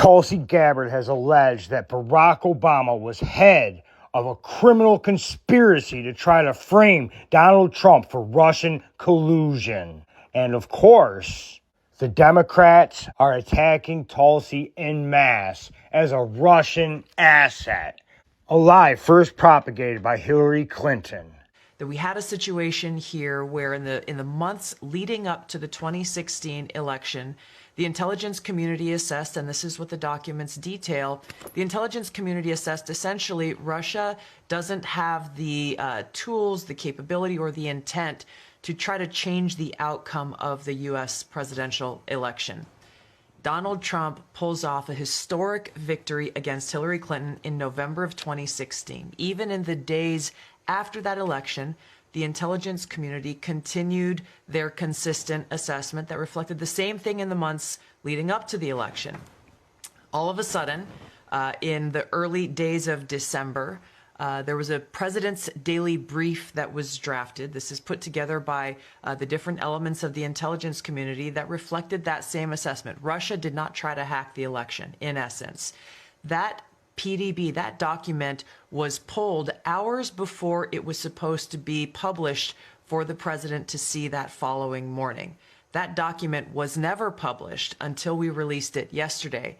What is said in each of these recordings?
Tulsi Gabbard has alleged that Barack Obama was head of a criminal conspiracy to try to frame Donald Trump for Russian collusion. And of course, the Democrats are attacking Tulsi en masse as a Russian asset, a lie first propagated by Hillary Clinton. That we had a situation here where in the months leading up to the 2016 election, the intelligence community assessed, and this is what the documents detail, the intelligence community assessed essentially Russia doesn't have the tools, the capability, or the intent to try to change the outcome of the U.S. presidential election. Donald Trump pulls off a historic victory against Hillary Clinton in November of 2016. Even in the days after that election, the intelligence community continued their consistent assessment that reflected the same thing in the months leading up to the election. All of a sudden, in the early days of December, there was a president's daily brief that was drafted. This is put together by the different elements of the intelligence community that reflected that same assessment. Russia did not try to hack the election, in essence. That PDB, that document, was pulled hours before it was supposed to be published for the president to see that following morning. That document was never published until we released it yesterday.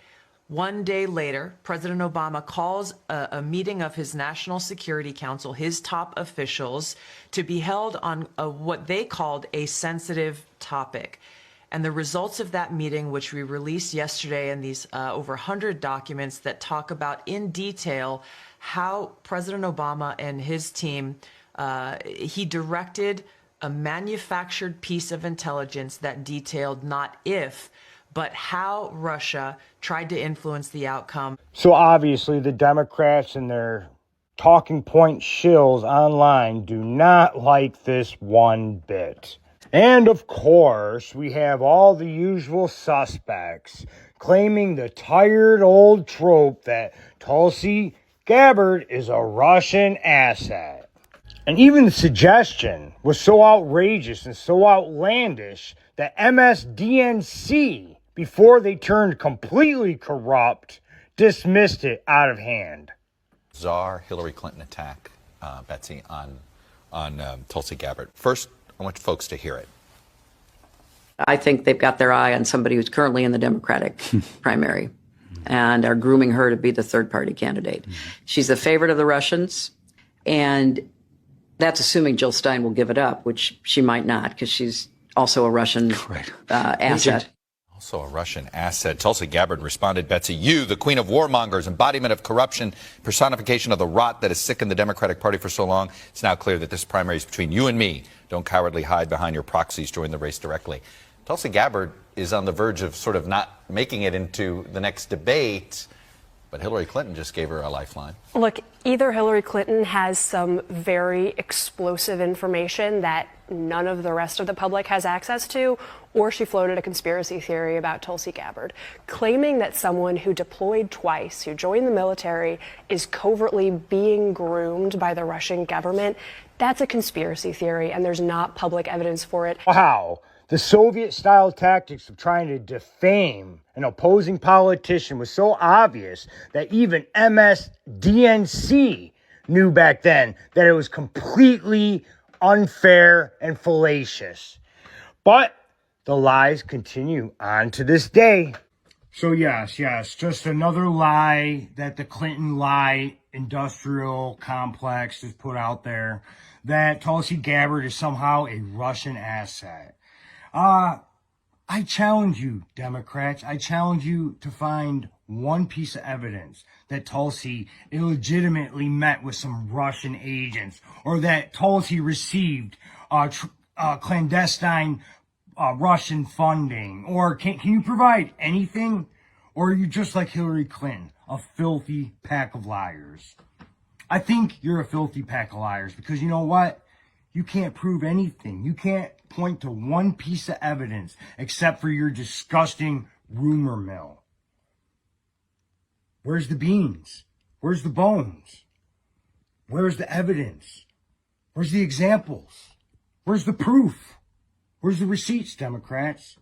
One day later, President Obama calls a meeting of his National Security Council, his top officials, to be held on what they called a sensitive topic. And the results of that meeting, which we released yesterday, and these over 100 documents that talk about in detail how President Obama and his team, he directed a manufactured piece of intelligence that detailed not if, but how Russia tried to influence the outcome. So obviously the Democrats and their talking point shills online do not like this one bit. And of course, we have all the usual suspects claiming the tired old trope that Tulsi Gabbard is a Russian asset. And even the suggestion was so outrageous and so outlandish that MSDNC, before they turned completely corrupt, dismissed it out of hand. Bizarre Hillary Clinton attack, Betsy, on Tulsi Gabbard. First, I want folks to hear it. I think they've got their eye on somebody who's currently in the Democratic primary and are grooming her to be the third-party candidate. She's the favorite of the Russians, and that's assuming Jill Stein will give it up, which she might not, because she's also a Russian asset. Also a Russian asset. Tulsi Gabbard responded, Betsy, you, the queen of warmongers, embodiment of corruption, personification of the rot that has sickened the Democratic Party for so long. It's now clear that this primary is between you and me. Don't cowardly hide behind your proxies. Join the race directly. Tulsi Gabbard is on the verge of sort of not making it into the next debate, but Hillary Clinton just gave her a lifeline. Look, either Hillary Clinton has some very explosive information that none of the rest of the public has access to, or she floated a conspiracy theory about Tulsi Gabbard, claiming that someone who deployed twice, who joined the military, is covertly being groomed by the Russian government. That's a conspiracy theory, and there's not public evidence for it. Wow. The Soviet-style tactics of trying to defame an opposing politician was so obvious that even MSDNC knew back then that it was completely unfair and fallacious. But the lies continue on to this day. So yes, just another lie that the Clinton lie industrial complex has put out there, that Tulsi Gabbard is somehow a Russian asset. I challenge you, Democrats. I challenge you to find one piece of evidence that Tulsi illegitimately met with some Russian agents, or that Tulsi received clandestine Russian funding, or can you provide anything? Or are you just like Hillary Clinton, a filthy pack of liars? I think you're a filthy pack of liars, because you know what? You can't prove anything. You can't point to one piece of evidence except for your disgusting rumor mill. Where's the beans? Where's the bones? Where's the evidence? Where's the examples? Where's the proof? Where's the receipts, Democrats?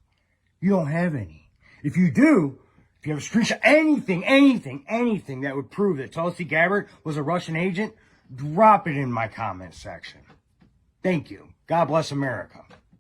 You don't have any. If you do, If you have a screenshot, anything that would prove that Tulsi Gabbard was a Russian agent, drop it in my comment section. Thank you. God bless America.